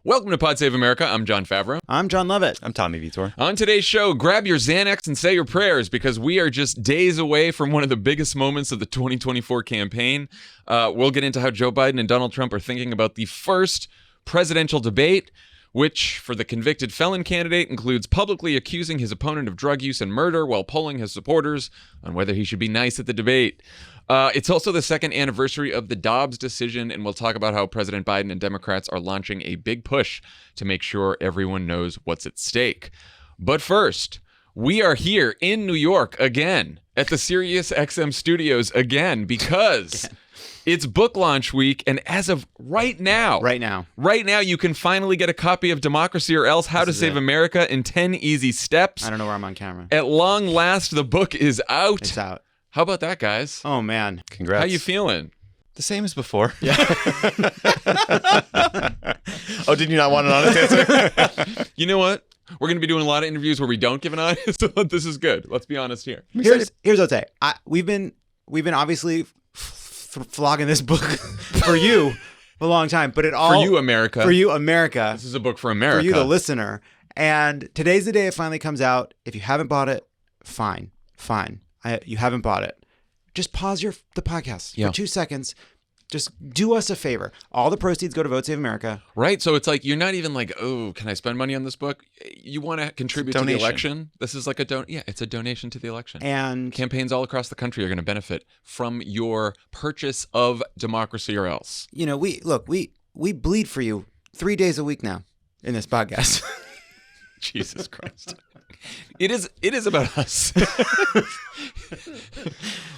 Welcome to Pod Save America. I'm Jon Favreau. I'm Jon Lovett. I'm Tommy Vietor. On today's show, grab your Xanax and say your prayers because we are just days away from one of the biggest moments of the 2024 campaign. We'll get into how Joe Biden and Donald Trump are thinking about the first presidential debate, which for the convicted felon candidate includes publicly accusing his opponent of drug use and murder while polling his supporters on whether he should be nice at the debate. It's also the second anniversary of the Dobbs decision, and we'll talk about how President Biden and Democrats are launching a big push to make sure everyone knows what's at stake. But first, we are here in New York again at the SiriusXM studios again because it's book launch week, and as of right now, you can finally get a copy of Democracy or Else: How to Save America in 10 Easy Steps. I don't know where I'm on camera. At long last, the book is out. It's out. How about that, guys? Oh, man. Congrats. How you feeling? The same as before. Yeah. Oh, did you not want an honest answer? You know what? We're going to be doing a lot of interviews where we don't give an honest, so this is good. Let's be honest here. Here's what I'll say. We've been obviously flogging this book for you for a long time, but For you, America. For you, America. This is a book for America. For you, the listener. And today's the day it finally comes out. If you haven't bought it, fine. You haven't bought it. Just pause the podcast for 2 seconds. Just do us a favor. All the proceeds go to Vote Save America. Right. So it's like you're not even like, oh, can I spend money on this book? You want to contribute to the election. This is like it's a donation to the election. And campaigns all across the country are going to benefit from your purchase of Democracy or Else. You know, we bleed for you 3 days a week now in this podcast. Jesus Christ. It is about us.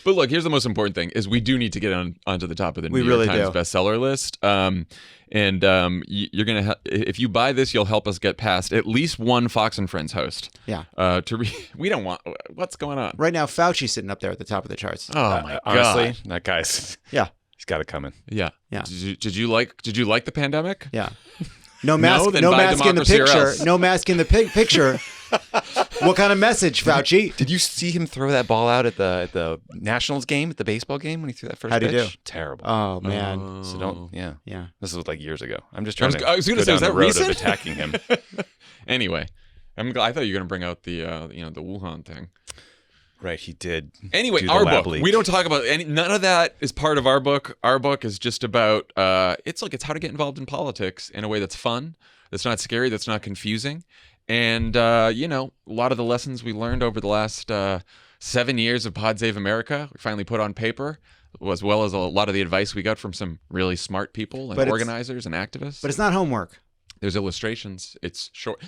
But look, here's the most important thing is we do need to get onto the top of the New York Times bestseller list. You're going to if you buy this, you'll help us get past at least one Fox and Friends host. Yeah. We don't want what's going on. Right now Fauci's sitting up there at the top of the charts. Oh my God. Honestly, that guy's he's got it coming. Yeah. Did you like the pandemic? Yeah. No mask in the picture. No mask in the picture. What kind of message, Fauci? Did you see him throw that ball out at the Nationals game, at the baseball game when he threw that first pitch? How'd he do? Terrible. Oh, man. So don't, yeah. This was like years ago. I'm just trying I was going to say, is that recent? Of attacking him. Anyway, I thought you were going to bring out the Wuhan thing. Right, he did. Anyway, our book. We don't talk about none of that is part of our book. Our book is just about it's how to get involved in politics in a way that's fun, that's not scary, that's not confusing. And a lot of the lessons we learned over the last 7 years of Pod Save America, we finally put on paper, as well as a lot of the advice we got from some really smart people and organizers and activists. But it's not homework. There's illustrations. It's short.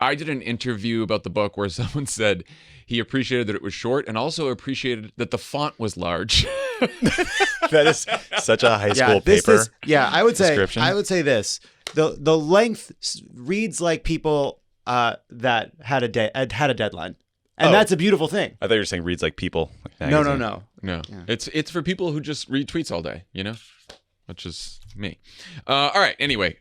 I did an interview about the book where someone said he appreciated that it was short and also appreciated that the font was large. That is such a high school paper. I would description. say this. The length reads like people that had a deadline. And that's a beautiful thing. I thought you were saying reads like people. Like No. Yeah. It's for people who just read tweets all day, which is me. All right. Anyway,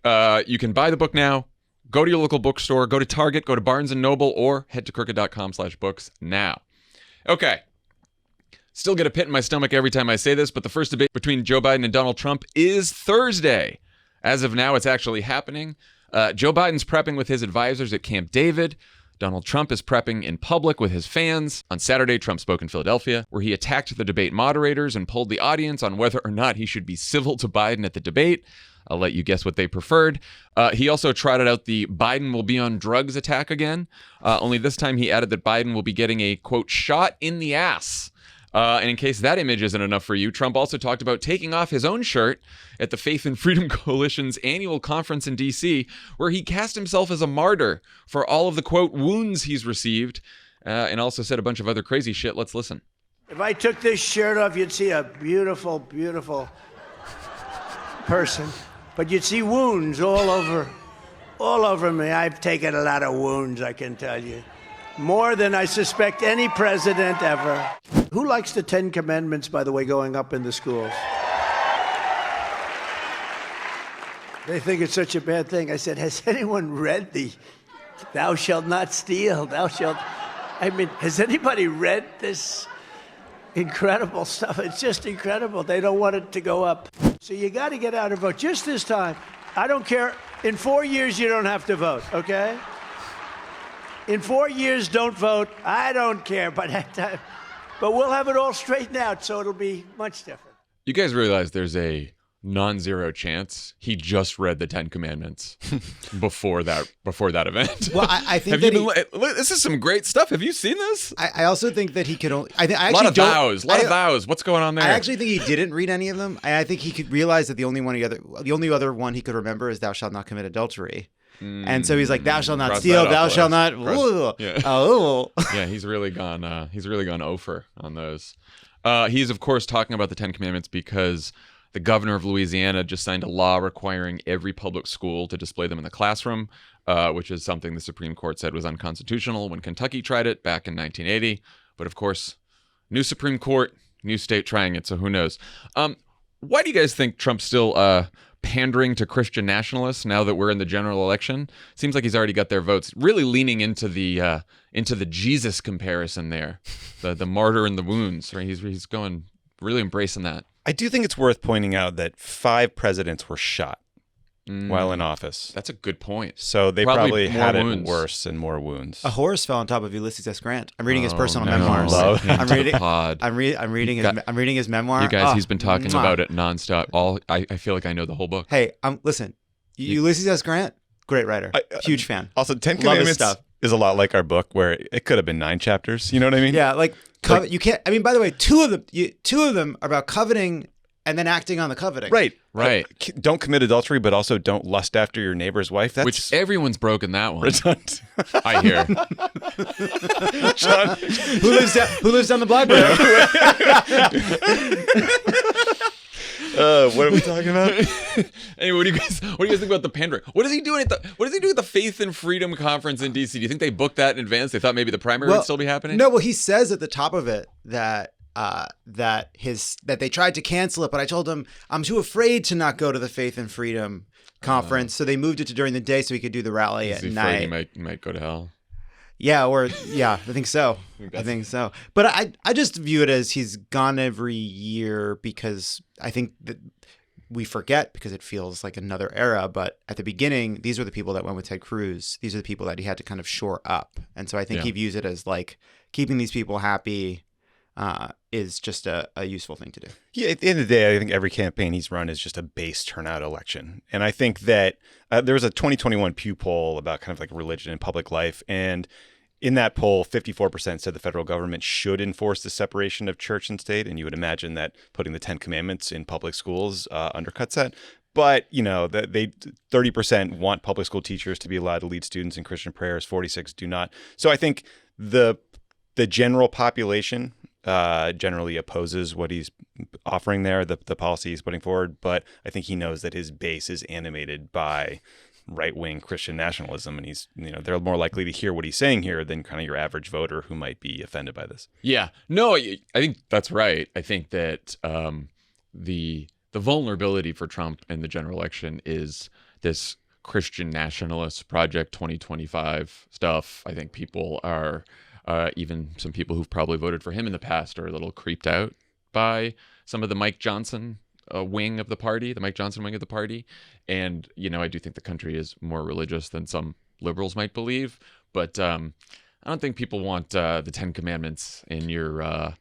you can buy the book now. Go to your local bookstore. Go to Target. Go to Barnes & Noble or head to crooked.com/books now. Okay. Still get a pit in my stomach every time I say this, but the first debate between Joe Biden and Donald Trump is Thursday. As of now, it's actually happening. Joe Biden's prepping with his advisors at Camp David. Donald Trump is prepping in public with his fans. On Saturday, Trump spoke in Philadelphia, where he attacked the debate moderators and polled the audience on whether or not he should be civil to Biden at the debate. I'll let you guess what they preferred. He also trotted out the Biden will be on drugs attack again. Only this time he added that Biden will be getting a, quote, shot in the ass. And in case that image isn't enough for you, Trump also talked about taking off his own shirt at the Faith and Freedom Coalition's annual conference in D.C., where he cast himself as a martyr for all of the, quote, wounds he's received, and also said a bunch of other crazy shit. Let's listen. If I took this shirt off, you'd see a beautiful, beautiful person. But you'd see wounds all over me. I've taken a lot of wounds, I can tell you. More than I suspect any president ever. Who likes the 10 Commandments, by the way, going up in the schools? They think it's such a bad thing. I said, has anyone read the thou shalt not steal, has anybody read this incredible stuff? It's just incredible. They don't want it to go up. So you got to get out and vote. Just this time, I don't care In 4 years, you don't have to vote, okay? In 4 years, don't vote. I don't care by that time. But we'll have it all straightened out, so it'll be much different. You guys realize there's a non-zero chance he just read the Ten Commandments before that event. Well, I think this is some great stuff. Have you seen this? I also think that he could only. I A lot of vows. What's going on there? I actually think he didn't read any of them. I think he could realize that the only other one he could remember is "Thou shalt not commit adultery." And so he's like, "Thou shalt not steal. Thou shalt not." Yeah, he's really gone over on those. He's of course talking about the Ten Commandments because the governor of Louisiana just signed a law requiring every public school to display them in the classroom, which is something the Supreme Court said was unconstitutional when Kentucky tried it back in 1980. But of course, new Supreme Court, new state trying it, so who knows? Why do you guys think Trump's still pandering to Christian nationalists now that we're in the general election? Seems like he's already got their votes. Really leaning into the Jesus comparison there, the martyr and the wounds. Right? He's going really embracing that. I do think it's worth pointing out that 5 presidents were shot while in office. That's a good point. So they probably had wounds. it worse and more wounds. A horse fell on top of Ulysses S. Grant. I'm reading his personal memoirs. I'm reading his memoir. You guys, he's been talking about it nonstop. I feel like I know the whole book. Hey, listen, Ulysses S. Grant, great writer, huge fan. Also, Ten Commandments is a lot like our book, where it could have been 9 chapters. You know what I mean? Yeah, you can't. I mean, by the way, two of them are about coveting and then acting on the coveting. Right. Don't commit adultery, but also don't lust after your neighbor's wife. Which everyone's broken that one. I hear. John, who lives down the block? What are we talking about? Anyway, what do you guys think about the pandering? What is he doing at the Faith and Freedom conference in DC? Do you think they booked that in advance? They thought maybe the primary would still be happening? No, well, he says at the top of it that they tried to cancel it, but I told him I'm too afraid to not go to the Faith and Freedom conference, so they moved it to during the day so he could do the rally at night. He might go to hell. Yeah, I think so. But I just view it as he's gone every year because I think that we forget because it feels like another era. But at the beginning, these were the people that went with Ted Cruz. These are the people that he had to kind of shore up. And so I think he views it as like keeping these people happy is just a useful thing to do. Yeah, at the end of the day, I think every campaign he's run is just a base turnout election. And I think that there was a 2021 Pew poll about kind of like religion and public life. And in that poll, 54% said the federal government should enforce the separation of church and state. And you would imagine that putting the 10 Commandments in public schools undercuts that. But, that they 30% want public school teachers to be allowed to lead students in Christian prayers. 46 do not. So I think the general population generally opposes what he's offering there, the policy he's putting forward. But I think he knows that his base is animated by right-wing Christian nationalism, and he's, they're more likely to hear what he's saying here than kind of your average voter who might be offended by this. Yeah, no, I think that's right. I think that the vulnerability for Trump in the general election is this Christian nationalist Project 2025 stuff. I think people are, even some people who've probably voted for him in the past, are a little creeped out by some of the Mike Johnson wing of the party, And, I do think the country is more religious than some liberals might believe. But I don't think people want the 10 Commandments in your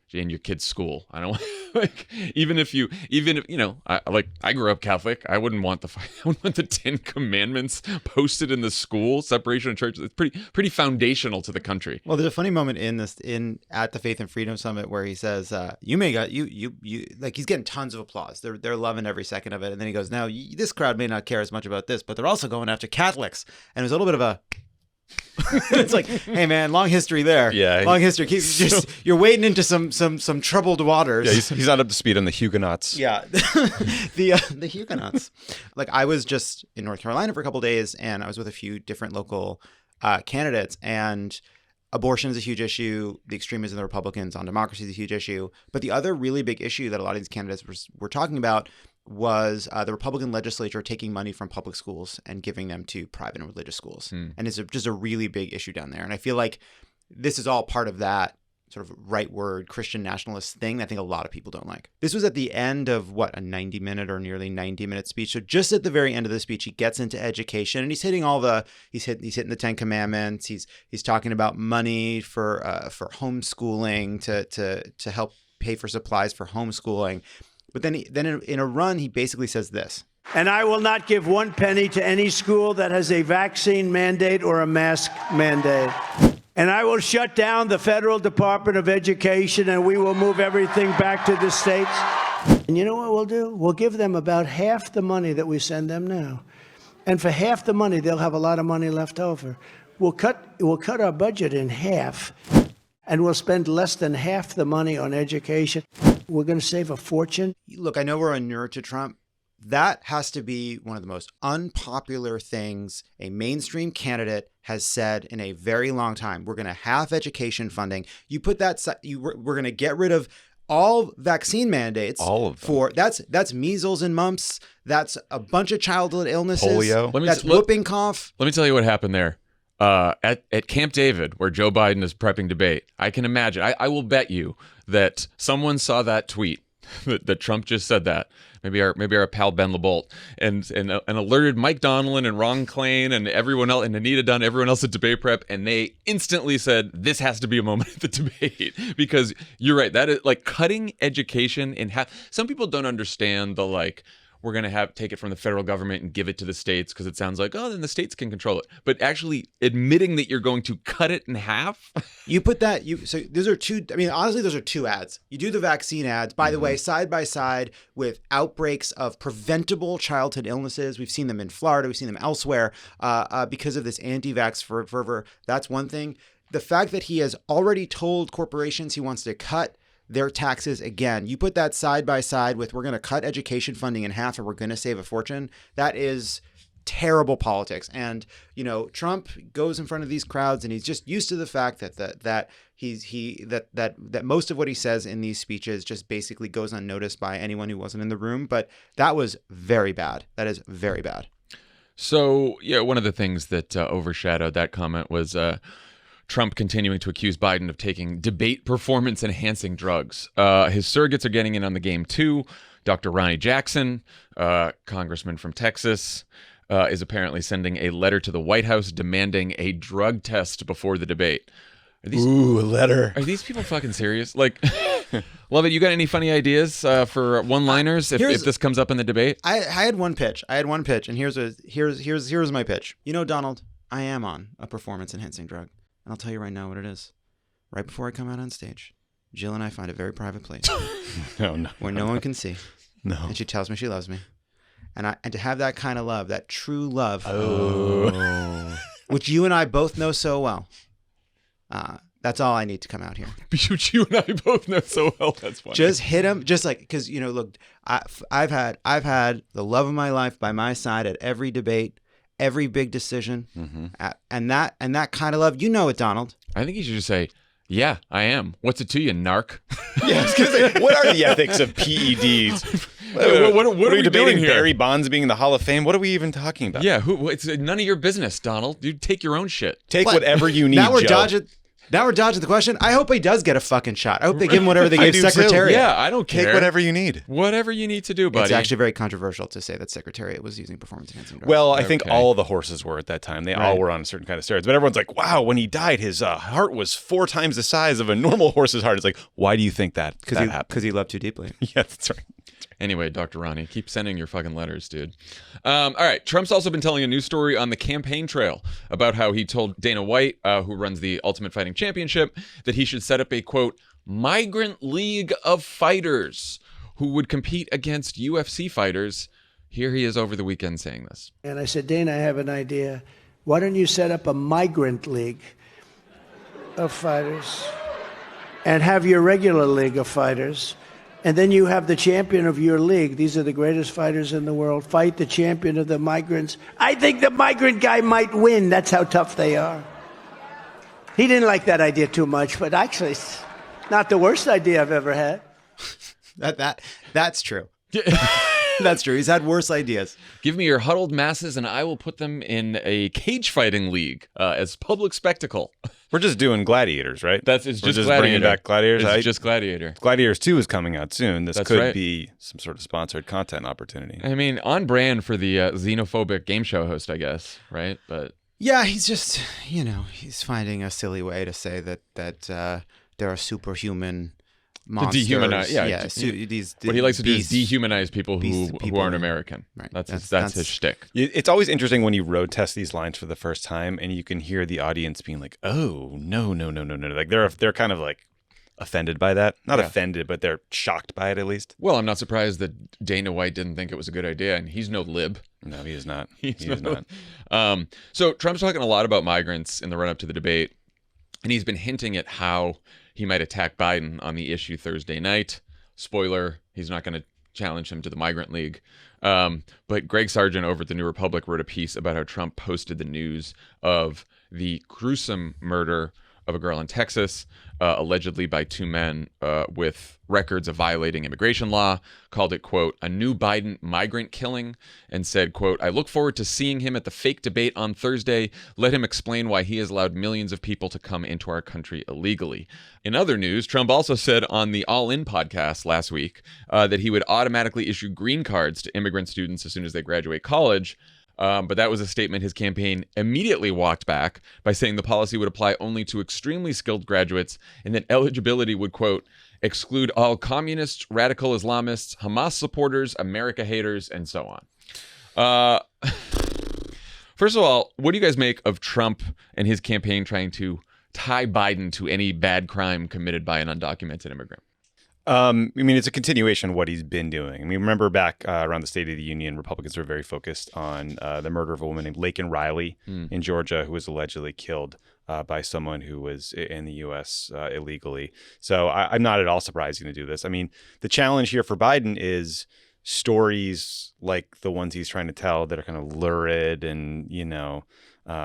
kid's school. I don't even if I grew up Catholic. I wouldn't want the 10 Commandments posted in the school. Separation of churches. It's pretty foundational to the country. Well, there's a funny moment at the Faith and Freedom Summit where he says, "You may got you like," he's getting tons of applause. They're loving every second of it, and then he goes, "Now this crowd may not care as much about this, but they're also going after Catholics," and it was a little bit of a. It's like, hey man, long history there. Yeah, long history. You're wading into some troubled waters. Yeah, he's not up to speed on the Huguenots. Yeah, the Huguenots. Like, I was just in North Carolina for a couple of days, and I was with a few different local candidates, and abortion is a huge issue. The extremism of the Republicans on democracy is a huge issue. But the other really big issue that a lot of these candidates were talking about was the Republican legislature taking money from public schools and giving them to private and religious schools. And it's just a really big issue down there. And I feel like this is all part of that sort of rightward Christian nationalist thing I think a lot of people don't like. This was at the end of a 90-minute or nearly 90-minute speech. So just at the very end of the speech, he gets into education, and he's hitting he's hitting the 10 Commandments. He's talking about money for homeschooling to help pay for supplies for homeschooling. But then in a run, he basically says this. And I will not give one penny to any school that has a vaccine mandate or a mask mandate. And I will shut down the Federal Department of Education, and we will move everything back to the states. And you know what we'll do? We'll give them about half the money that we send them now. And for half the money, they'll have a lot of money left over. We'll cut our budget in half, and we'll spend less than half the money on education. We're going to save a fortune. Look, I know we're inured to Trump. That has to be one of the most unpopular things a mainstream candidate has said in a very long time. We're going to have education funding. You put that, we're going to get rid of all vaccine mandates. All of them. That's measles and mumps. That's a bunch of childhood illnesses. Polio. That's whooping cough. Let me tell you what happened there. At Camp David, where Joe Biden is prepping debate, I can imagine, I will bet you that someone saw that tweet that Trump just said that. Maybe our pal Ben LeBolt and alerted Mike Donilon and Ron Klain and everyone else and Anita Dunn, everyone else at debate prep, and they instantly said this has to be a moment at the debate because you're right. That is like cutting education in half. Some people don't understand the we're going to take it from the federal government and give it to the states because it sounds like, oh, then the states can control it. But actually admitting that you're going to cut it in half. You put that, so those are two, I mean, honestly, those are two ads. You do the vaccine ads, by the way, side by side with outbreaks of preventable childhood illnesses. We've seen them in Florida. We've seen them elsewhere because of this anti-vax fervor. That's one thing. The fact that he has already told corporations he wants to cut their taxes again. You put that side by side with we're going to cut education funding in half and we're going to save a fortune. That is terrible politics. And, Trump goes in front of these crowds and he's just used to the fact that most of what he says in these speeches just basically goes unnoticed by anyone who wasn't in the room. But that was very bad. That is very bad. So, yeah, one of the things that overshadowed that comment was Trump continuing to accuse Biden of taking debate performance-enhancing drugs. His surrogates are getting in on the game, too. Dr. Ronnie Jackson, congressman from Texas, is apparently sending a letter to the White House demanding a drug test before the debate. A letter. Are these people fucking serious? Lovett, you got any funny ideas for one-liners if this comes up in the debate? I had one pitch. And here's my pitch. Donald, I am on a performance-enhancing drug. And I'll tell you right now what it is. Right before I come out on stage, Jill and I find a very private place where no one can see. No. And she tells me she loves me. And to have that kind of love, that true love, which you and I both know so well, that's all I need to come out here. Which you and I both know so well. That's funny. Just hit him, because look, I've had the love of my life by my side at every debate. Every big decision, and that kind of love, it, Donald. I think you should just say, "Yeah, I am. What's it to you, narc?" Yeah, I was gonna say, what are the ethics of PEDs? What are we debating here? Barry Bonds being in the Hall of Fame? What are we even talking about? Yeah, it's none of your business, Donald. You take your own shit. Take whatever you need. Now we're dodging the question. I hope he does get a fucking shot. I hope they give him whatever they gave Secretariat. Yeah, I don't care. Take whatever you need. Whatever you need to do, buddy. It's actually very controversial to say that Secretariat was using performance-enhancing drugs. Well, I think all the horses were at that time. They all were on a certain kind of steroids. But everyone's like, wow, when he died, his heart was 4 times the size of a normal horse's heart. It's like, why do you think that happened? Because he loved too deeply. Yeah, that's right. Anyway, Dr. Ronnie, keep sending your fucking letters, dude. All right. Trump's also been telling a news story on the campaign trail about how he told Dana White, who runs the Ultimate Fighting Championship, that he should set up a, quote, migrant league of fighters who would compete against UFC fighters. Here he is over the weekend saying this. And I said, Dana, I have an idea. Why don't you set up a migrant league of fighters and have your regular league of fighters? And then you have the champion of your league. These are the greatest fighters in the world. Fight the champion of the migrants. I think the migrant guy might win. That's how tough they are. He didn't like that idea too much, but actually it's not the worst idea I've ever had. That's true. That's true. He's had worse ideas. Give me your huddled masses, and I will put them in a cage fighting league as public spectacle. We're just doing Gladiators, right? It's We're just just Gladiator. bringing back Gladiators. It's just Gladiator. Gladiators 2 is coming out soon. This That's could right. be some sort of sponsored content opportunity. I mean, on brand for the xenophobic game show host, I guess, right? But Yeah, he's just, he's finding a silly way to say that there are superhuman monsters. dehumanize, yeah. What he likes to do is dehumanize people who aren't American. Right. That's his shtick. It's always interesting when you road test these lines for the first time and you can hear the audience being like, "Oh, no. Like they're kind of like offended by that. Not offended, but they're shocked by it at least. Well, I'm not surprised that Dana White didn't think it was a good idea, and he's no lib. No, he is not. He is not. So Trump's talking a lot about migrants in the run-up to the debate, and he's been hinting at how he might attack Biden on the issue Thursday night. Spoiler, he's not going to challenge him to the Migrant League. But Greg Sargent over at the New Republic wrote a piece about how Trump posted the news of the gruesome murder of a girl in Texas, allegedly by two men with records of violating immigration law, called it, quote, a new Biden migrant killing, and said, quote, I look forward to seeing him at the fake debate on Thursday. Let him explain why he has allowed millions of people to come into our country illegally. In other news, Trump also said on the All In podcast last week that he would automatically issue green cards to immigrant students as soon as they graduate college. But that was a statement his campaign immediately walked back by saying the policy would apply only to extremely skilled graduates and that eligibility would, quote, exclude all communists, radical Islamists, Hamas supporters, America haters, and so on. First of all, what do you guys make of Trump and his campaign trying to tie Biden to any bad crime committed by an undocumented immigrant? I mean, it's a continuation of what he's been doing. I mean, remember back around the State of the Union, Republicans were very focused on the murder of a woman named Laken Riley in Georgia, who was allegedly killed by someone who was in the U.S. Illegally. So I'm not at all surprised to do this. I mean, the challenge here for Biden is stories like the ones he's trying to tell that are kind of lurid and,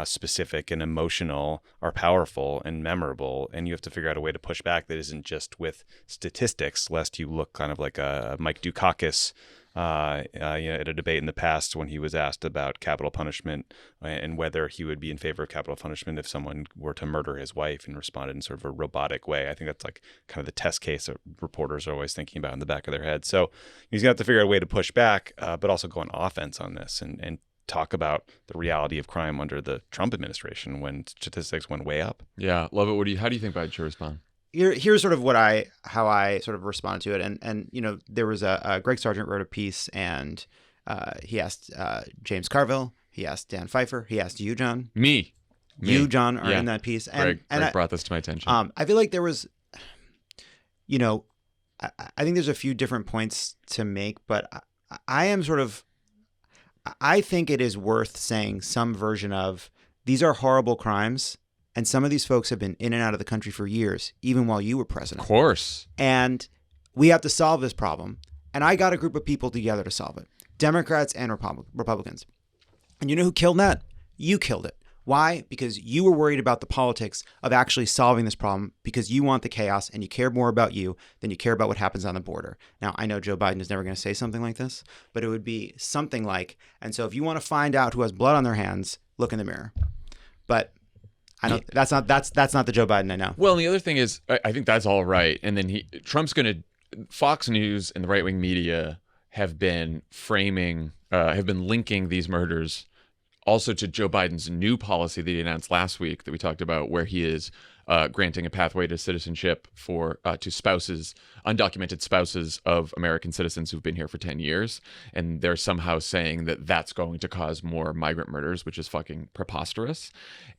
specific and emotional are powerful and memorable, and you have to figure out a way to push back that isn't just with statistics, lest you look kind of like a Mike Dukakis at a debate in the past when he was asked about capital punishment and whether he would be in favor of capital punishment if someone were to murder his wife, and responded in sort of a robotic way. I think that's like kind of the test case that reporters are always thinking about in the back of their head. So he's going to have to figure out a way to push back, but also go on offense on this and talk about the reality of crime under the Trump administration when statistics went way up. Yeah, Lovett, how do you think Biden should respond? Here's sort of how I sort of responded to it, and there was a Greg Sargent wrote a piece, and he asked James Carville, he asked Dan Pfeiffer, he asked you, John. Me. You, John, are in that piece, and Greg brought this to my attention. I feel like there was, I think there's a few different points to make, but I think it is worth saying some version of these are horrible crimes, and some of these folks have been in and out of the country for years, even while you were president. Of course. And we have to solve this problem. And I got a group of people together to solve it, Democrats and Republicans. And you know who killed that? You killed it. Why? Because you were worried about the politics of actually solving this problem, because you want the chaos and you care more about you than you care about what happens on the border. Now, I know Joe Biden is never going to say something like this, but it would be something like, and so if you want to find out who has blood on their hands, look in the mirror. But I don't. That's not the Joe Biden I know. Well, and the other thing is, I think that's all right. And then Trump's going to, Fox News and the right-wing media have been linking these murders also to Joe Biden's new policy that he announced last week that we talked about, where he is granting a pathway to citizenship to spouses, undocumented spouses of American citizens who've been here for 10 years. And they're somehow saying that that's going to cause more migrant murders, which is fucking preposterous.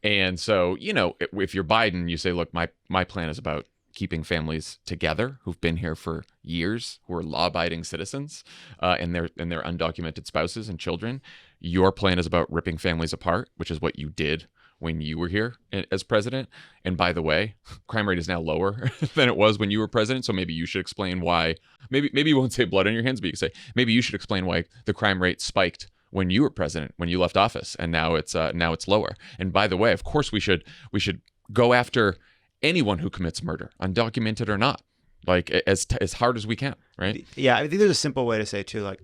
And so, if you're Biden, you say, look, my plan is about keeping families together who've been here for years, who are law-abiding citizens, and their undocumented spouses and children. Your plan is about ripping families apart, which is what you did when you were here as president. And by the way, crime rate is now lower than it was when you were president. So maybe you should explain why. Maybe you won't say blood on your hands, but you can say maybe you should explain why the crime rate spiked when you were president, when you left office, and now it's lower. And by the way, of course we should go after anyone who commits murder, undocumented or not, like as hard as we can, right? Yeah, I think there's a simple way to say too, like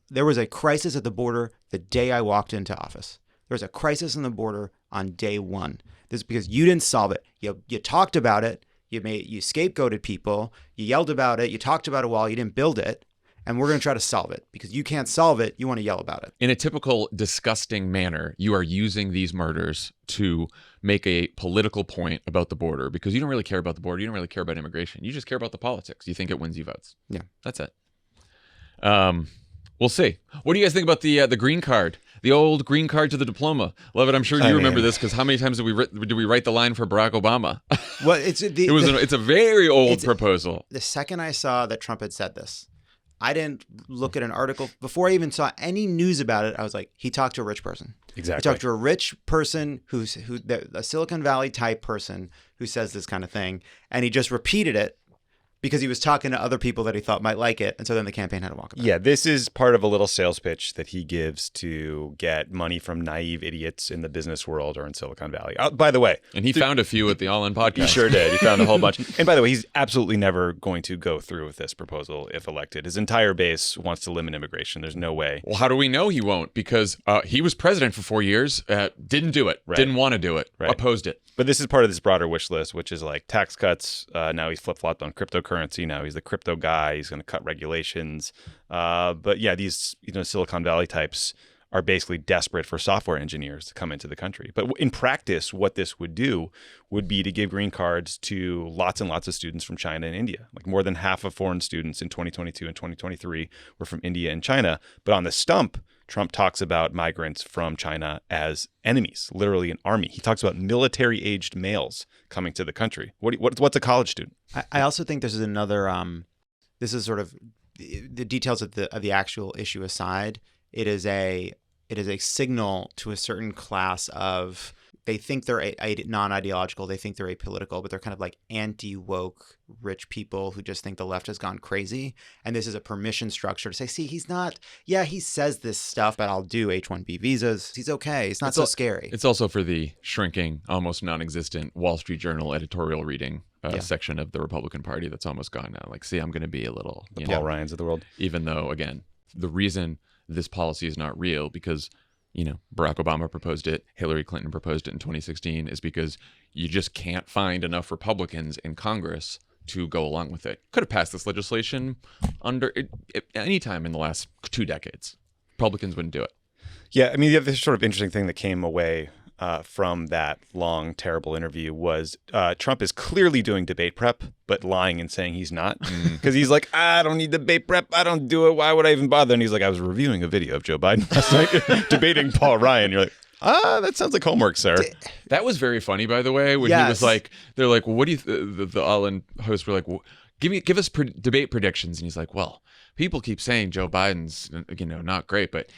there was a crisis at the border the day I walked into office. There was a crisis on the border on day one. This is because you didn't solve it. You talked about it. You scapegoated people. You yelled about it. You talked about it while you didn't build it. And we're going to try to solve it because you can't solve it. You want to yell about it. In a typical disgusting manner, you are using these murders to make a political point about the border because you don't really care about the border. You don't really care about immigration. You just care about the politics. You think it wins you votes. Yeah. That's it. We'll see. What do you guys think about the green card? The old green card to the diploma. Lovett, I'm sure you remember this because how many times did we write the line for Barack Obama? Well, it's The second I saw that Trump had said this, I didn't look at an article before I even saw any news about it. I was like, he talked to a rich person. Exactly. He talked to a rich person a Silicon Valley type person who says this kind of thing, and he just repeated it because he was talking to other people that he thought might like it, and so then the campaign had to walk it back. Yeah, this is part of a little sales pitch that he gives to get money from naive idiots in the business world or in Silicon Valley. By the way, and he found a few at the All In podcast. He sure did. He found a whole bunch. And by the way, he's absolutely never going to go through with this proposal if elected. His entire base wants to limit immigration. There's no way. Well, how do we know he won't? Because he was president for 4 years, didn't do it, didn't want to do it, opposed it. But this is part of this broader wish list, which is like tax cuts. Now he's flip-flopped on cryptocurrency. Now he's the crypto guy. He's going to cut regulations. But yeah, these Silicon Valley types are basically desperate for software engineers to come into the country. But in practice, what this would do would be to give green cards to lots and lots of students from China and India. Like more than half of foreign students in 2022 and 2023 were from India and China. But on the stump, Trump talks about migrants from China as enemies, literally an army. He talks about military-aged males coming to the country. What's a college student? I also think this is another. This is sort of the details of the actual issue aside. It is a signal to a certain class of. They think they're non-ideological. They think they're apolitical, but they're kind of like anti-woke rich people who just think the left has gone crazy. And this is a permission structure to say, see, he's not, yeah, he says this stuff, but I'll do H-1B visas. He's okay. It's not so scary. It's also for the shrinking, almost non-existent Wall Street Journal editorial reading section of the Republican Party that's almost gone now. Like, see, I'm going to be a little... The Paul Ryans of the world. Even though, again, the reason this policy is not real because... Barack Obama proposed it, Hillary Clinton proposed it in 2016, is because you just can't find enough Republicans in Congress to go along with it. Could have passed this legislation under any time in the last 2 decades. Republicans wouldn't do it. Yeah, I mean, the other sort of interesting thing that came away from that long, terrible interview was Trump is clearly doing debate prep, but lying and saying he's not. Because he's like, I don't need debate prep. I don't do it. Why would I even bother? And he's like, I was reviewing a video of Joe Biden last night debating Paul Ryan. You're like, that sounds like homework, sir. That was very funny, by the way, when he was like, they're like, well, what do you, the All-In hosts were like, well, give us debate predictions. And he's like, well, people keep saying Joe Biden's, not great, but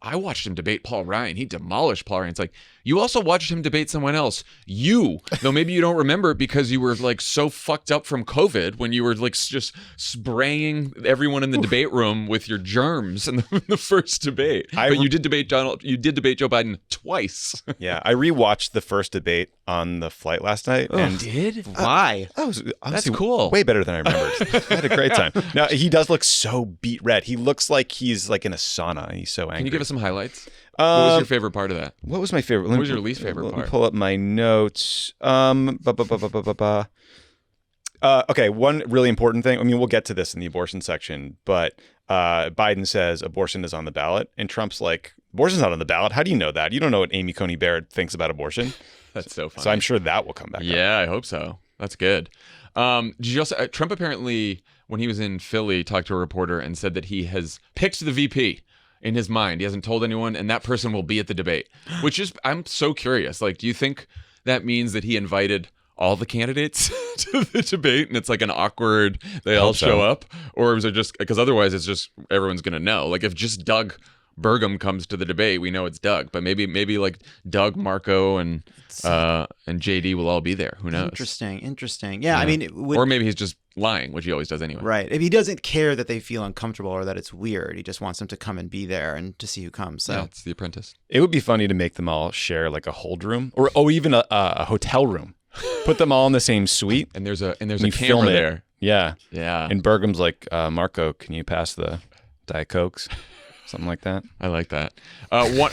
I watched him debate Paul Ryan. He demolished Paul Ryan. It's like, you also watched him debate someone else. Though maybe you don't remember it because you were like so fucked up from COVID when you were like just spraying everyone in the debate room with your germs in the first debate. But you did debate Joe Biden twice. Yeah, I rewatched the first debate on the flight last night. And did? Why? That's cool. Way better than I remembered. I had a great time. Now, he does look so beet red. He looks like he's like in a sauna. He's so angry. Can you give us some highlights? What was your favorite part of that? What was my favorite? What was your least favorite part? Let me pull up my notes. Okay, one really important thing. I mean, we'll get to this in the abortion section, but Biden says abortion is on the ballot, and Trump's like, abortion's not on the ballot. How do you know that? You don't know what Amy Coney Barrett thinks about abortion. That's so funny. So I'm sure that will come back up. Yeah, I hope so. That's good. Did you also Trump apparently, when he was in Philly, talked to a reporter and said that he has picked the VP in his mind. He hasn't told anyone, and that person will be at the debate, which is, I'm so curious. Like, do you think that means that he invited all the candidates to the debate and it's like an awkward, they all show up? Or is it just, because otherwise it's just, everyone's going to know. Like if just Doug Burgum comes to the debate, we know it's Doug, but maybe like Doug, Marco, and JD will all be there. Who knows? Interesting. Yeah, I mean, or maybe he's just lying, which he always does anyway. Right. If he doesn't care that they feel uncomfortable or that it's weird, he just wants them to come and be there and to see who comes. So it's The Apprentice. It would be funny to make them all share like a hold room or even a hotel room. Put them all in the same suite, and there's a camera there. Yeah. Yeah. And Burgum's like, Marco, can you pass the Diet Cokes, something like that. I like that. One.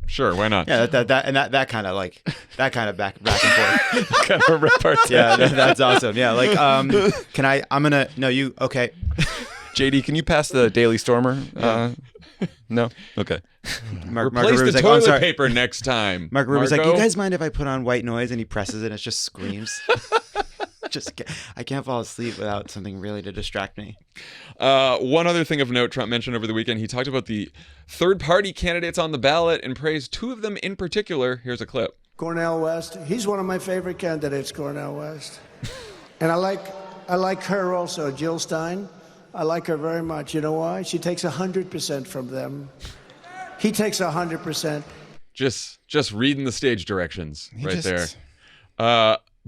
Sure, why not? Yeah, that kind of like that kind of back and forth. Kind of repartee. Yeah, that's awesome. Yeah, like can I? I'm gonna no you. Okay. JD, can you pass the Daily Stormer? No. Okay. Replace the like, toilet I'm sorry. paper next time. Mark Ruben's like, Marco? you guys mind if I put on white noise? And he presses it and it just screams. I can't fall asleep without something really to distract me. One other thing of note Trump mentioned over the weekend, he talked about the third-party candidates on the ballot and praised two of them in particular. Here's a clip. Cornel West, he's one of my favorite candidates, Cornel West. And I like her also, Jill Stein. I like her very much. You know why? She takes 100% from them. He takes 100%. Just reading the stage directions there.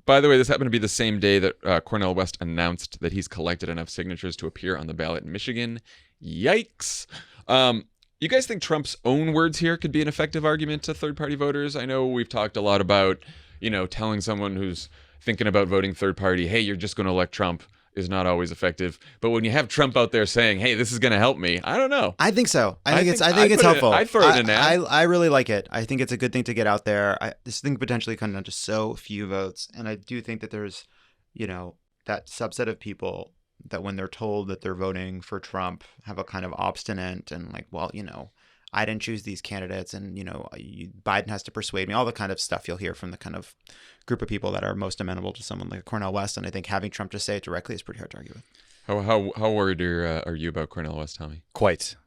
By the way, this happened to be the same day that Cornel West announced that he's collected enough signatures to appear on the ballot in Michigan. Yikes. You guys think Trump's own words here could be an effective argument to third-party voters? I know we've talked a lot about, telling someone who's thinking about voting third-party, hey, you're just going to elect Trump, is not always effective. But when you have Trump out there saying, hey, this is going to help me, I don't know. I think so. I think it's helpful. I'd throw it in now. I really like it. I think it's a good thing to get out there. This thing potentially comes down to so few votes. And I do think that there's, that subset of people that when they're told that they're voting for Trump have a kind of obstinate and like, well, I didn't choose these candidates and, Biden has to persuade me, all the kind of stuff you'll hear from the kind of group of people that are most amenable to someone like Cornel West. And I think having Trump just say it directly is pretty hard to argue with. How worried are you about Cornel West, Tommy? Quite.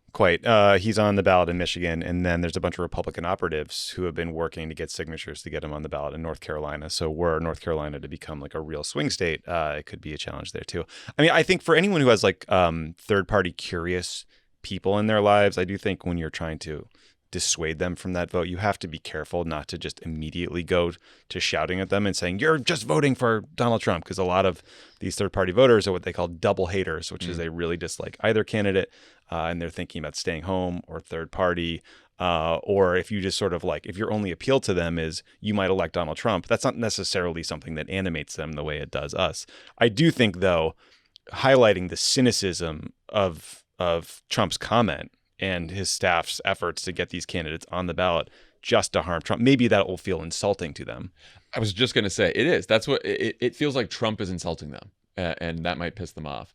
He's on the ballot in Michigan, and then there's a bunch of Republican operatives who have been working to get signatures to get him on the ballot in North Carolina. So were North Carolina to become like a real swing state, it could be a challenge there too. I mean, I think for anyone who has like third-party curious people in their lives, I do think when you're trying to dissuade them from that vote, you have to be careful not to just immediately go to shouting at them and saying, you're just voting for Donald Trump, because a lot of these third-party voters are what they call double haters, which is they really dislike either candidate and they're thinking about staying home or third party. Or if you just sort of like, if your only appeal to them is you might elect Donald Trump, that's not necessarily something that animates them the way it does us. I do think, though, highlighting the cynicism of Trump's comment and his staff's efforts to get these candidates on the ballot just to harm Trump, maybe that will feel insulting to them. I was just going to say, it is. That's what it feels like. Trump is insulting them, and that might piss them off.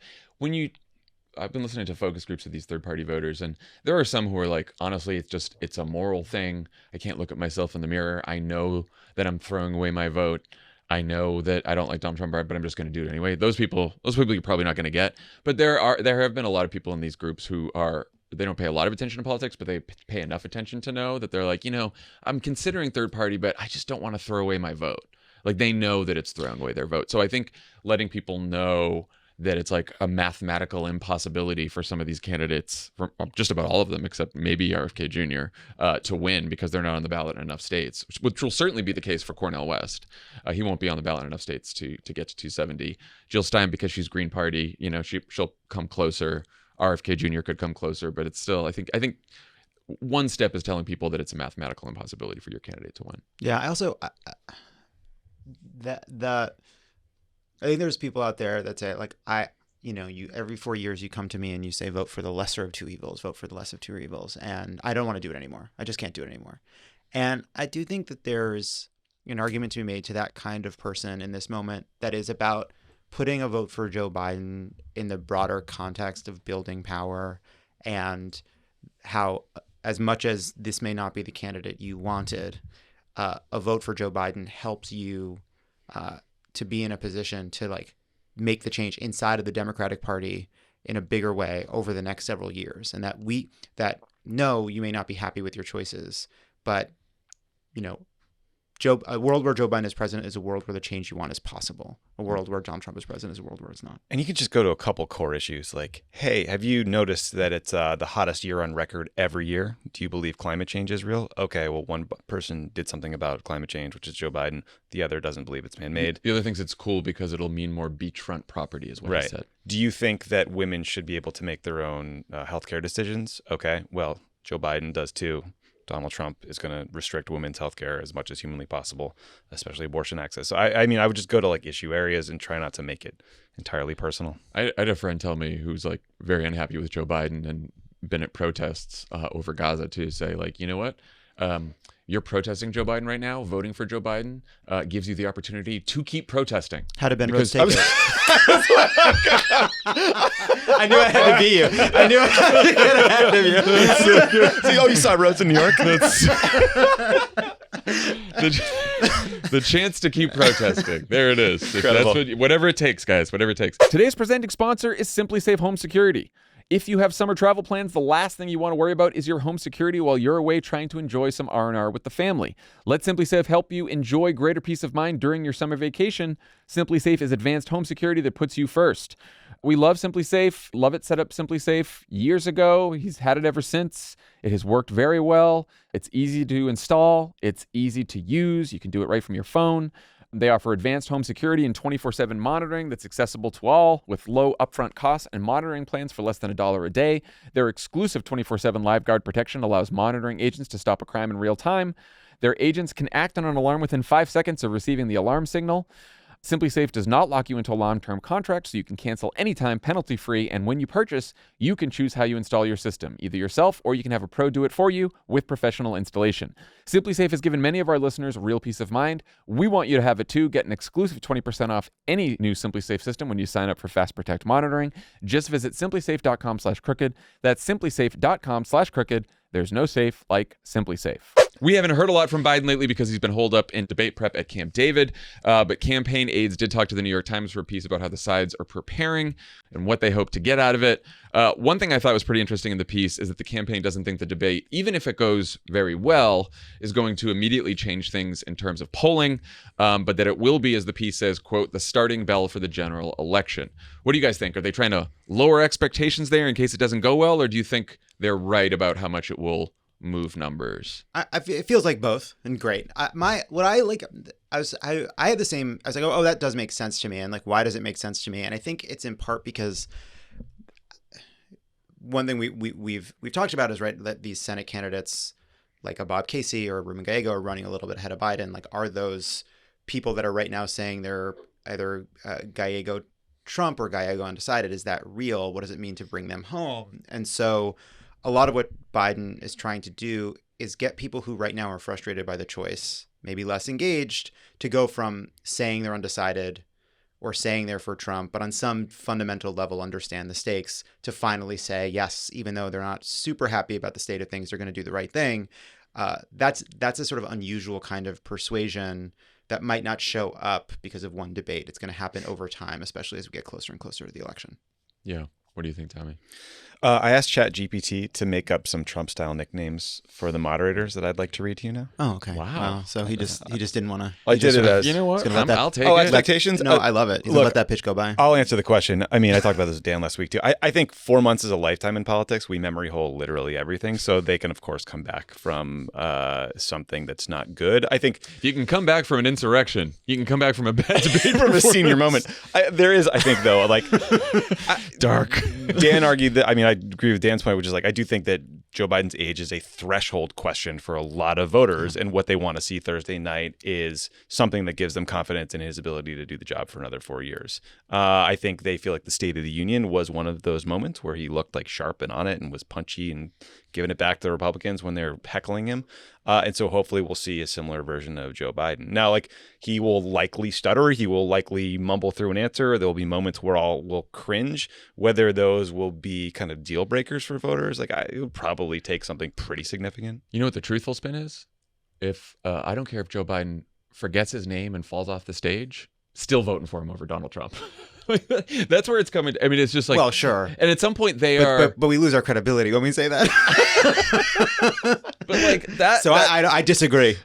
I've been listening to focus groups of these third-party voters, and there are some who are like, honestly, it's a moral thing. I can't look at myself in the mirror. I know that I'm throwing away my vote. I know that I don't like Donald Trump, but I'm just going to do it anyway. Those people you're probably not going to get. But there have been a lot of people in these groups who they don't pay a lot of attention to politics, but they pay enough attention to know that they're like, I'm considering third party, but I just don't want to throw away my vote. Like, they know that it's throwing away their vote. So I think letting people know that it's like a mathematical impossibility for some of these candidates, from just about all of them, except maybe RFK Jr., to win because they're not on the ballot in enough states, which will certainly be the case for Cornel West. He won't be on the ballot in enough states to get to 270. Jill Stein, because she's Green Party, she'll come closer. RFK Jr. could come closer, but it's still, I think one step is telling people that it's a mathematical impossibility for your candidate to win. Yeah, I also I think there's people out there that say like you every 4 years you come to me and you say vote for the lesser of two evils, vote for the less of two evils, and I don't want to do it anymore. I just can't do it anymore. And I do think that there's an argument to be made to that kind of person in this moment that is about putting a vote for Joe Biden in the broader context of building power, and how, as much as this may not be the candidate you wanted, a vote for Joe Biden helps you to be in a position to like make the change inside of the Democratic Party in a bigger way over the next several years. And that you may not be happy with your choices, but a world where Joe Biden is president is a world where the change you want is possible. A world where Donald Trump is president is a world where it's not. And you could just go to a couple core issues like, hey, have you noticed that it's the hottest year on record every year? Do you believe climate change is real? Okay, well, one person did something about climate change, which is Joe Biden. The other doesn't believe it's man-made. The other thinks it's cool because it'll mean more beachfront property is what he said. Do you think that women should be able to make their own healthcare decisions? Okay, well, Joe Biden does too. Donald Trump is going to restrict women's health care as much as humanly possible, especially abortion access. So I mean, I would just go to like issue areas and try not to make it entirely personal. I had a friend tell me who's like very unhappy with Joe Biden and been at protests over Gaza too, say like, you know what? You're protesting Joe Biden right now. Voting for Joe Biden gives you the opportunity to keep protesting. How did Ben Because- Rhodes take it? I knew I had to be you. I knew I had to be you. See, oh, you saw Rhodes in New York? The chance to keep protesting. There it is. Incredible. That's whatever it takes, guys. Whatever it takes. Today's presenting sponsor is Simply Safe Home Security. If you have summer travel plans, the last thing you want to worry about is your home security while you're away trying to enjoy some R&R with the family. Let Simply Safe help you enjoy greater peace of mind during your summer vacation. Simply Safe is advanced home security that puts you first. We love Simply Safe. Lovett set up Simply Safe years ago. He's had it ever since. It has worked very well. It's easy to install. It's easy to use. You can do it right from your phone. They offer advanced home security and 24/7 monitoring that's accessible to all with low upfront costs and monitoring plans for less than $1 a day. Their exclusive 24/7 live guard protection allows monitoring agents to stop a crime in real time. Their agents can act on an alarm within 5 seconds of receiving the alarm signal. Simply Safe does not lock you into a long-term contract, so you can cancel anytime penalty-free, and when you purchase, you can choose how you install your system, either yourself or you can have a pro do it for you with professional installation. Simply Safe has given many of our listeners real peace of mind. We want you to have it too. Get an exclusive 20% off any new Simply Safe system when you sign up for Fast Protect monitoring. Just visit simplysafe.com/crooked. That's simplysafe.com/crooked. There's no safe like Simply Safe. We haven't heard a lot from Biden lately because he's been holed up in debate prep at Camp David, but campaign aides did talk to the New York Times for a piece about how the sides are preparing and what they hope to get out of it. One thing I thought was pretty interesting in the piece is that the campaign doesn't think the debate, even if it goes very well, is going to immediately change things in terms of polling, but that it will be, as the piece says, quote, the starting bell for the general election. What do you guys think? Are they trying to lower expectations there in case it doesn't go well, or do you think they're right about how much it will move numbers? It feels like both, and great. I had the same. I was like, oh, that does make sense to me, and like, why does it make sense to me? And I think it's in part because one thing we've talked about is right that these Senate candidates like a Bob Casey or Ruben Gallego are running a little bit ahead of Biden. Like, are those people that are right now saying they're either Gallego Trump or Gallego undecided? Is that real? What does it mean to bring them home? And so a lot of what Biden is trying to do is get people who right now are frustrated by the choice, maybe less engaged, to go from saying they're undecided or saying they're for Trump, but on some fundamental level understand the stakes, to finally say, yes, even though they're not super happy about the state of things, they're going to do the right thing. That's a sort of unusual kind of persuasion that might not show up because of one debate. It's going to happen over time, especially as we get closer and closer to the election. Yeah. What do you think, Tommy? I asked ChatGPT to make up some Trump-style nicknames for the moderators that I'd like to read to you now. Oh, okay. Wow. So he just didn't want to. I did it as... You know what? I'll take Oh, it. expectations? No, I love it. He's gonna let that pitch go by. I'll answer the question. I mean, I talked about this with Dan last week too. I think 4 months is a lifetime in politics. We memory hole literally everything. So they can, of course, come back from something that's not good. I think... You can come back from an insurrection. You can come back from a bad debate from a senior moment. There is, I think, though, like... Dark. Dan argued that, I mean, I agree with Dan's point, which is like, I do think that Joe Biden's age is a threshold question for a lot of voters, and what they want to see Thursday night is something that gives them confidence in his ability to do the job for another 4 years. I think they feel like the State of the Union was one of those moments where he looked like sharp and on it and was punchy and giving it back to the Republicans when they're heckling him. And so hopefully we'll see a similar version of Joe Biden. Now, like, he will likely stutter. He will likely mumble through an answer. There will be moments where all will cringe. Whether those will be kind of deal breakers for voters, like, it would probably take something pretty significant. You know what the truthful spin is? If I don't care if Joe Biden forgets his name and falls off the stage, still voting for him over Donald Trump. That's where it's coming. I mean, it's just like, well, sure. And at some point they are, but we lose our credibility when we say that. but like that. So I disagree.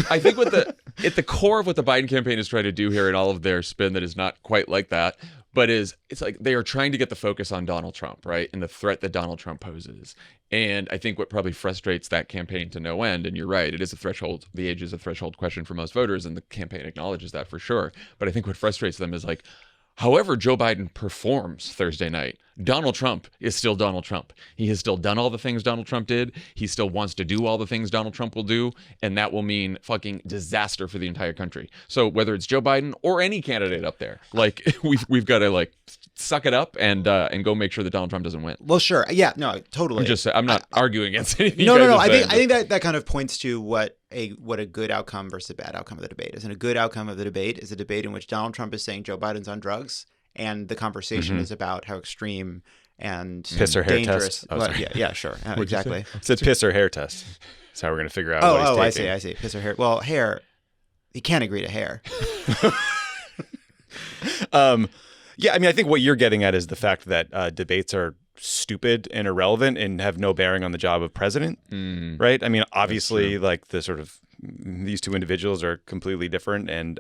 I think at the core of what the Biden campaign is trying to do here, and all of their spin that is not quite like that, but it's like they are trying to get the focus on Donald Trump, right, and the threat that Donald Trump poses. And I think what probably frustrates that campaign to no end, and you're right, it is a threshold. The age is a threshold question for most voters, and the campaign acknowledges that for sure. But I think what frustrates them is like, however Joe Biden performs Thursday night, Donald Trump is still Donald Trump. He has still done all the things Donald Trump did. He still wants to do all the things Donald Trump will do. And that will mean fucking disaster for the entire country. So whether it's Joe Biden or any candidate up there, like we've got to like suck it up and go make sure that Donald Trump doesn't win. Well, sure. Yeah, no, totally. I'm not arguing against anything. No. I think that kind of points to what a good outcome versus a bad outcome of the debate is. And a good outcome of the debate is a debate in which Donald Trump is saying Joe Biden's on drugs, and the conversation is about how extreme and piss or hair dangerous. test. Oh, well, yeah, sure, exactly. It said piss or hair test. That's how we're going to figure out what he's taking. I see. Piss or hair. Well, hair. He can't agree to hair. Yeah, I mean, I think what you're getting at is the fact that debates are stupid and irrelevant and have no bearing on the job of president, right? I mean, obviously, like the sort of these two individuals are completely different, and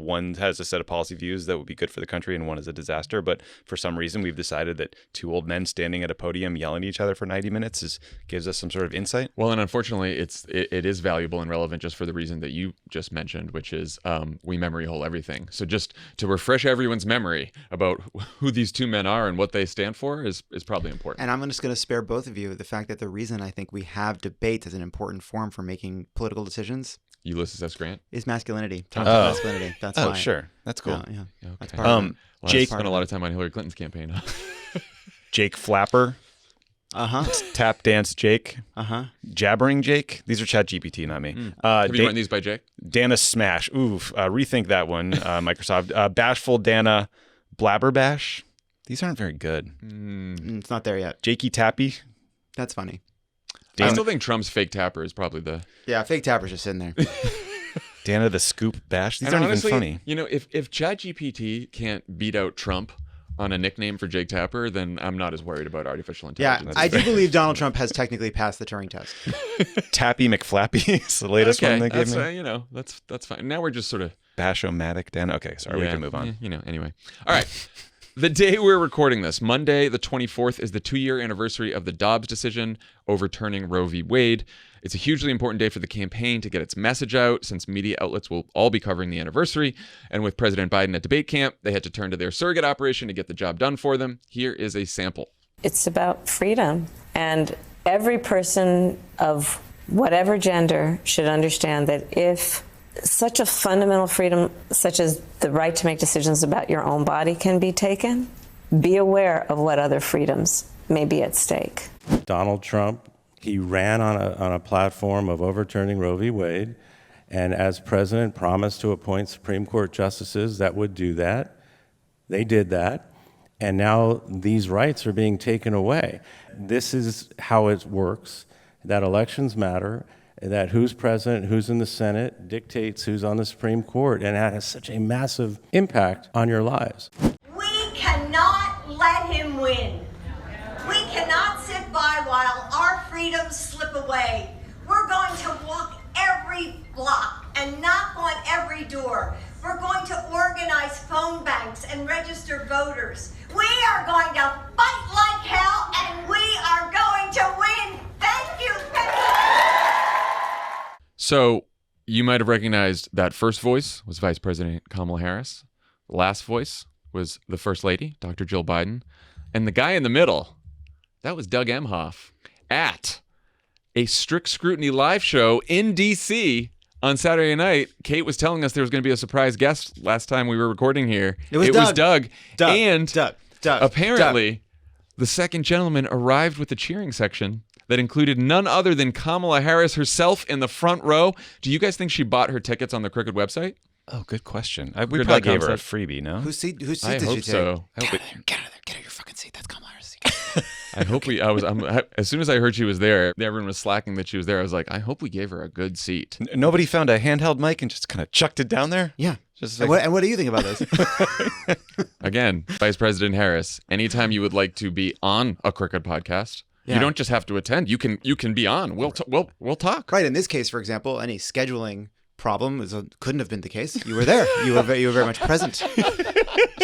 one has a set of policy views that would be good for the country, and one is a disaster. But for some reason, we've decided that two old men standing at a podium yelling at each other for 90 minutes gives us some sort of insight. Well, and unfortunately, it is valuable and relevant just for the reason that you just mentioned, which is we memory hole everything. So just to refresh everyone's memory about who these two men are and what they stand for is probably important. And I'm just going to spare both of you the fact that the reason I think we have debates as an important form for making political decisions Ulysses S. Grant is masculinity. Masculinity. That's why. Sure. That's cool. Yeah. Okay. That's part of it. Jake spent a lot of time on Hillary Clinton's campaign. Jake Flapper. Tap dance Jake. Jabbering Jake. These are ChatGPT, not me. Have you run these by Jake? Dana Smash. Oof. Rethink that one, Microsoft. Bashful Dana Blabberbash. These aren't very good. It's not there yet. Jakey Tappy. That's funny. I still think Trump's fake tapper is probably the... Yeah, fake tapper's just sitting there. Dana the Scoop Bash. These and aren't honestly, even funny. You know, if ChatGPT can't beat out Trump on a nickname for Jake Tapper, then I'm not as worried about artificial intelligence. Yeah, I do believe Donald Trump has technically passed the Turing test. Tappy McFlappy is the latest one they gave me. You know, that's fine. Now we're just sort of... Bashomatic Dana. Okay, sorry, we can move on. You know, anyway. All right. The day we're recording this, Monday the 24th, is the 2-year anniversary of the Dobbs decision overturning Roe v. Wade. It's a hugely important day for the campaign to get its message out, since media outlets will all be covering the anniversary. And with President Biden at debate camp, they had to turn to their surrogate operation to get the job done for them. Here is a sample. It's about freedom, and every person of whatever gender should understand that if such a fundamental freedom, such as the right to make decisions about your own body, can be taken, be aware of what other freedoms may be at stake. Donald Trump, he ran on a platform of overturning Roe v. Wade, and as president promised to appoint Supreme Court justices that would do that. They did that, and now these rights are being taken away. This is how it works, that elections matter, that who's president, who's in the Senate dictates who's on the Supreme Court, and that has such a massive impact on your lives. We cannot let him win. We cannot sit by while our freedoms slip away. We're going to walk every block and knock on every door. We're going to organize phone banks and register voters. We are going to fight like hell, and we are going to win. Thank you. So you might have recognized that first voice was Vice President Kamala Harris. The last voice was the First Lady, Dr. Jill Biden. And the guy in the middle, that was Doug Emhoff at a Strict Scrutiny live show in D.C. on Saturday night. Kate was telling us there was going to be a surprise guest last time we were recording here. It was Doug. And Doug. apparently, the second gentleman arrived with the cheering section that included none other than Kamala Harris herself in the front row. Do you guys think she bought her tickets on the Crooked website? Oh, good question. We probably gave her a freebie, no? Whose seat did I she hope take? so. Get out of there. Get out of your fucking seat. That's Kamala Harris' seat. I hope as soon as I heard she was there, everyone was slacking that she was there. I was like, I hope we gave her a good seat. Nobody found a handheld mic and just kind of chucked it down there? Yeah. Just And what do you think about this? Again, Vice President Harris, anytime you would like to be on a Crooked podcast, you don't just have to attend. You can be on. We'll talk. Right. In this case, for example, any scheduling problem couldn't have been the case. You were there. You were very much present.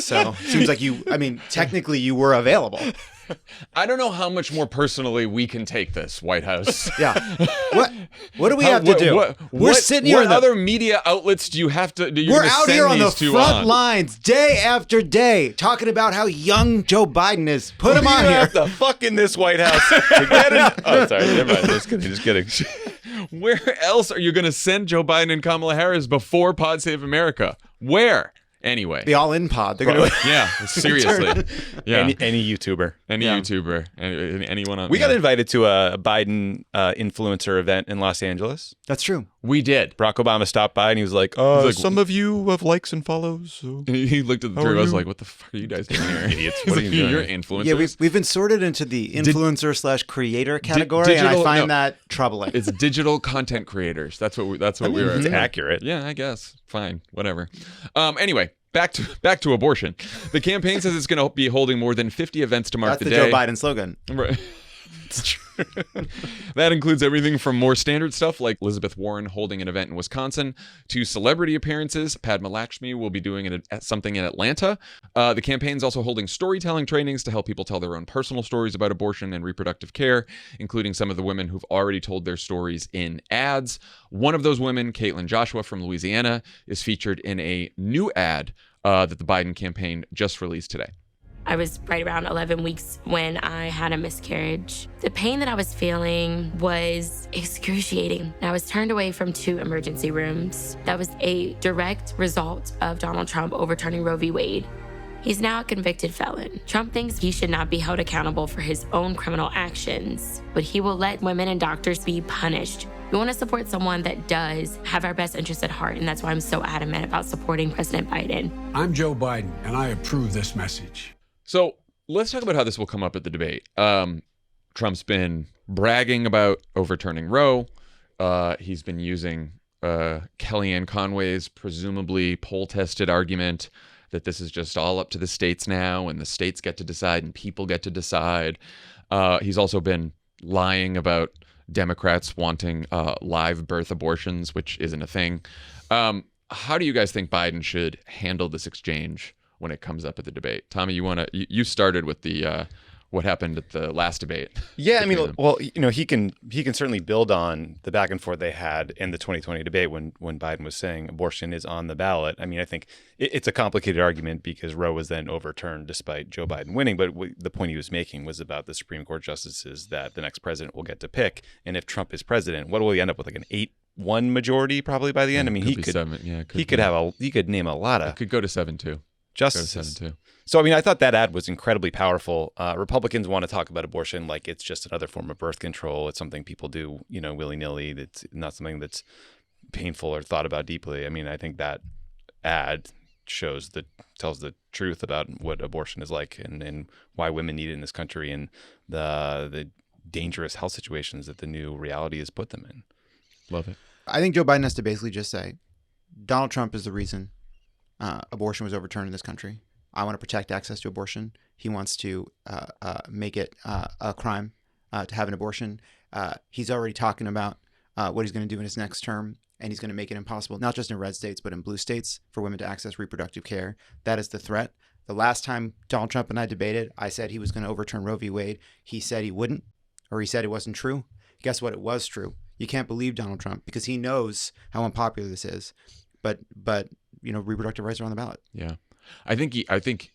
So it seems like technically you were available. I don't know how much more personally we can take this, White House. Yeah. What do we have to do? We're sitting here. What other media outlets do you have to? We're out here on the front lines day after day talking about how young Joe Biden is. Put him on here. Have to fuck in this White House to get him. Oh, sorry. Never mind. Just kidding. Where else are you going to send Joe Biden and Kamala Harris before Pod Save America? Where? Anyway, the all-in pod. They're gonna yeah, seriously. Yeah, any YouTuber, anyone on. We got invited to a Biden influencer event in Los Angeles. That's true. We did. Barack Obama stopped by and he was like, "Some of you have likes and follows." So. He looked at the three of us like, "What the fuck are you guys doing here, idiots? What are you doing? You're influencers." Yeah, we've been sorted into the influencer/creator category, and I find that troubling. It's digital content creators. That's what we were. It's accurate. Yeah, I guess. Fine, whatever. Anyway. Back to abortion. The campaign says it's going to be holding more than 50 events to mark the day. That's the Joe Biden slogan. Right. It's true. That includes everything from more standard stuff like Elizabeth Warren holding an event in Wisconsin to celebrity appearances. Padma Lakshmi will be doing something in Atlanta. The campaign's also holding storytelling trainings to help people tell their own personal stories about abortion and reproductive care, including some of the women who've already told their stories in ads. One of those women, Caitlin Joshua from Louisiana, is featured in a new ad that the Biden campaign just released today. I was right around 11 weeks when I had a miscarriage. The pain that I was feeling was excruciating. I was turned away from 2 emergency rooms. That was a direct result of Donald Trump overturning Roe v. Wade. He's now a convicted felon. Trump thinks he should not be held accountable for his own criminal actions, but he will let women and doctors be punished. We want to support someone that does have our best interests at heart, and that's why I'm so adamant about supporting President Biden. I'm Joe Biden, and I approve this message. So let's talk about how this will come up at the debate. Trump's been bragging about overturning Roe. He's been using Kellyanne Conway's presumably poll-tested argument that this is just all up to the states now, and the states get to decide and people get to decide. He's also been lying about Democrats wanting live birth abortions, which isn't a thing. How do you guys think Biden should handle this exchange when it comes up at the debate? Tommy, you started with the what happened at the last debate. Yeah, I mean, well, he can certainly build on the back and forth they had in the 2020 debate when Biden was saying abortion is on the ballot. I mean, I think it's a complicated argument because Roe was then overturned despite Joe Biden winning. But the point he was making was about the Supreme Court justices that the next president will get to pick. And if Trump is president, what will he end up with? Like an 8-1 majority probably by the end. I mean, he could name a lot of. It could go to 7-2. Justices. So, I mean, I thought that ad was incredibly powerful. Republicans want to talk about abortion like it's just another form of birth control. It's something people do, willy-nilly. It's not something that's painful or thought about deeply. I mean, I think that ad tells the truth about what abortion is like and why women need it in this country and the dangerous health situations that the new reality has put them in. Love it. I think Joe Biden has to basically just say, Donald Trump is the reason abortion was overturned in this country. I want to protect access to abortion. He wants to make it a crime to have an abortion. He's already talking about what he's going to do in his next term, and he's going to make it impossible, not just in red states, but in blue states, for women to access reproductive care. That is the threat. The last time Donald Trump and I debated, I said he was going to overturn Roe v. Wade. He said he wouldn't, or he said it wasn't true. Guess what? It was true. You can't believe Donald Trump because he knows how unpopular this is. But reproductive rights are on the ballot. Yeah. I think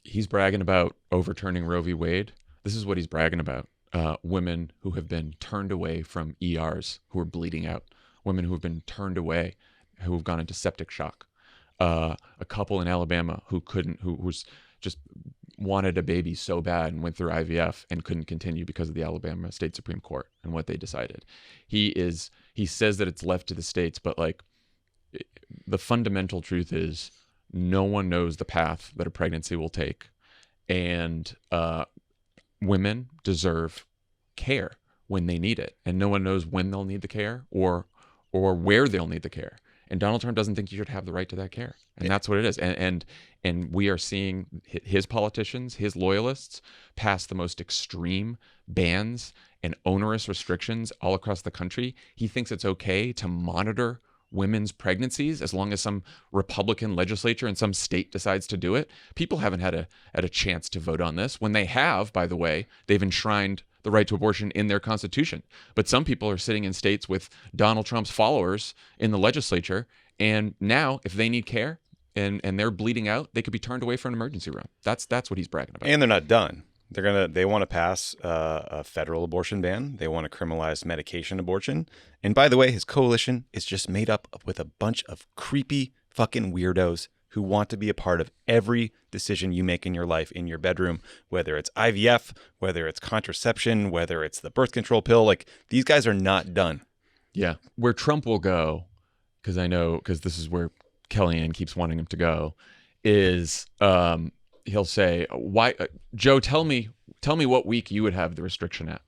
he's bragging about overturning Roe v. Wade. This is what he's bragging about. Women who have been turned away from ERs, who are bleeding out. Women who have been turned away, who have gone into septic shock. A couple in Alabama who was just wanted a baby so bad and went through IVF and couldn't continue because of the Alabama State Supreme Court and what they decided. He says that it's left to the states, but like the fundamental truth is no one knows the path that a pregnancy will take, and women deserve care when they need it, and no one knows when they'll need the care or where they'll need the care. And Donald Trump doesn't think you should have the right to that care, and that's what it is. And we are seeing his politicians, his loyalists, pass the most extreme bans and onerous restrictions all across the country. He thinks it's okay to monitor women's pregnancies, as long as some Republican legislature in some state decides to do it. People haven't had a chance to vote on this. When they have, by the way, they've enshrined the right to abortion in their constitution. But some people are sitting in states with Donald Trump's followers in the legislature, and now if they need care and they're bleeding out, they could be turned away from an emergency room. That's what he's bragging about. And they're not done. They want to pass a federal abortion ban. They want to criminalize medication abortion. And by the way, his coalition is just made up with a bunch of creepy fucking weirdos who want to be a part of every decision you make in your life in your bedroom, whether it's IVF, whether it's contraception, whether it's the birth control pill. Like, these guys are not done. Yeah. Where Trump will go, because this is where Kellyanne keeps wanting him to go, is he'll say, "Why, Joe? Tell me what week you would have the restriction at.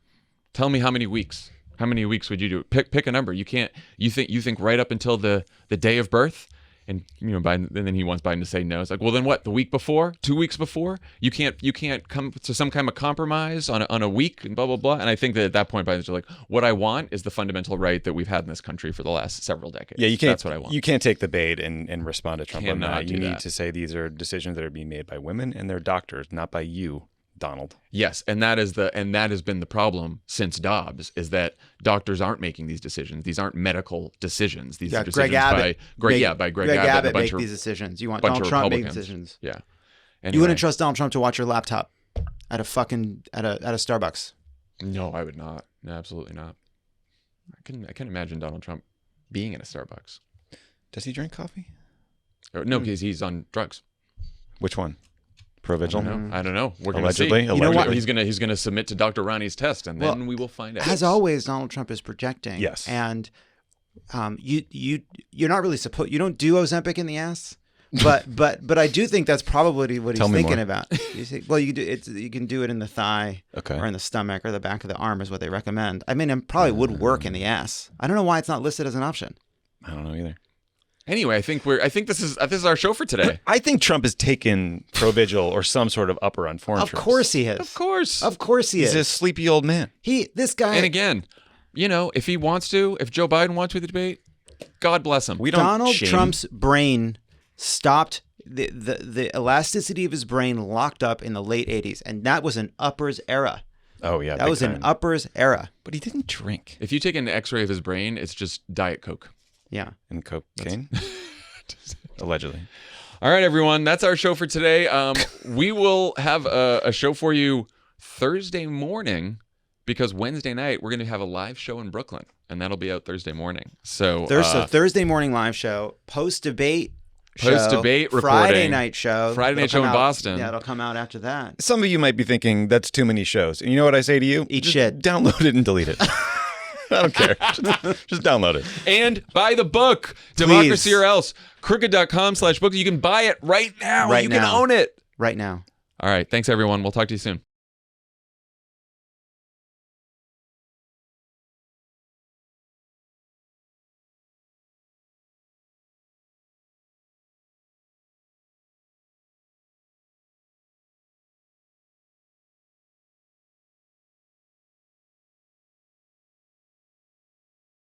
Tell me how many weeks. How many weeks would you do? Pick a number. You can't. You think right up until the day of birth." And Biden, and then he wants Biden to say no. It's like, well, then what? The week before, 2 weeks before, you can't come to some kind of compromise on a week and blah blah blah. And I think that at that point, Biden's like, what I want is the fundamental right that we've had in this country for the last several decades. Yeah, you can't. That's what I want. You can't take the bait and respond to Trump on Cannot that. do You need that. to say these are decisions that are being made by women and their doctors, not by you, Donald. Yes, and that has been the problem since Dobbs, is that doctors aren't making these decisions. These aren't medical decisions. These are decisions Greg Abbott. by Greg Abbott. Make these decisions. You want bunch Donald of Trump making Republicans. decisions. Yeah. You Anyway. wouldn't trust Donald Trump to watch your laptop at a Starbucks. No, I would not. No, absolutely not. I can imagine Donald Trump being in a Starbucks. Does he drink coffee? No, because he's on drugs. Which one? Provigil? I don't know. We're going to see. Allegedly. You know what? He's gonna submit to Dr. Ronnie's test, and then we will find out. As always, Donald Trump is projecting. Yes. And you're not really supposed. You don't do Ozempic in the ass. But I do think that's probably what he's thinking about. You say, well, you can do it in the thigh, or in the stomach, or the back of the arm is what they recommend. I mean, it probably would work in the ass. I don't know why it's not listed as an option. I don't know either. Anyway, I think this is our show for today. I think Trump has taken Provigil or some sort of upper on foreign trips. Of course he has. Of course he is. He's a sleepy old man. This guy. And again, if he wants to, if Joe Biden wants to the debate, God bless him. Donald Trump's brain stopped. The elasticity of his brain locked up in the late 80s, and that was an uppers era. Oh yeah, that was an uppers era. But he didn't drink. If you take an X-ray of his brain, it's just Diet Coke. Yeah. And cocaine? Allegedly. All right, everyone. That's our show for today. We will have a show for you Thursday morning, because Wednesday night we're going to have a live show in Brooklyn, and that'll be out Thursday morning. So Thursday morning live show, post-debate reporting. Friday night show. Friday night show in Boston. Yeah, it'll come out after that. Some of you might be thinking, that's too many shows. And you know what I say to you? Eat shit. Download it and delete it. I don't care. Just download it. And buy the book, Democracy or Else, crooked.com/book. You can buy it right now. You can own it. Right now. All right. Thanks, everyone. We'll talk to you soon.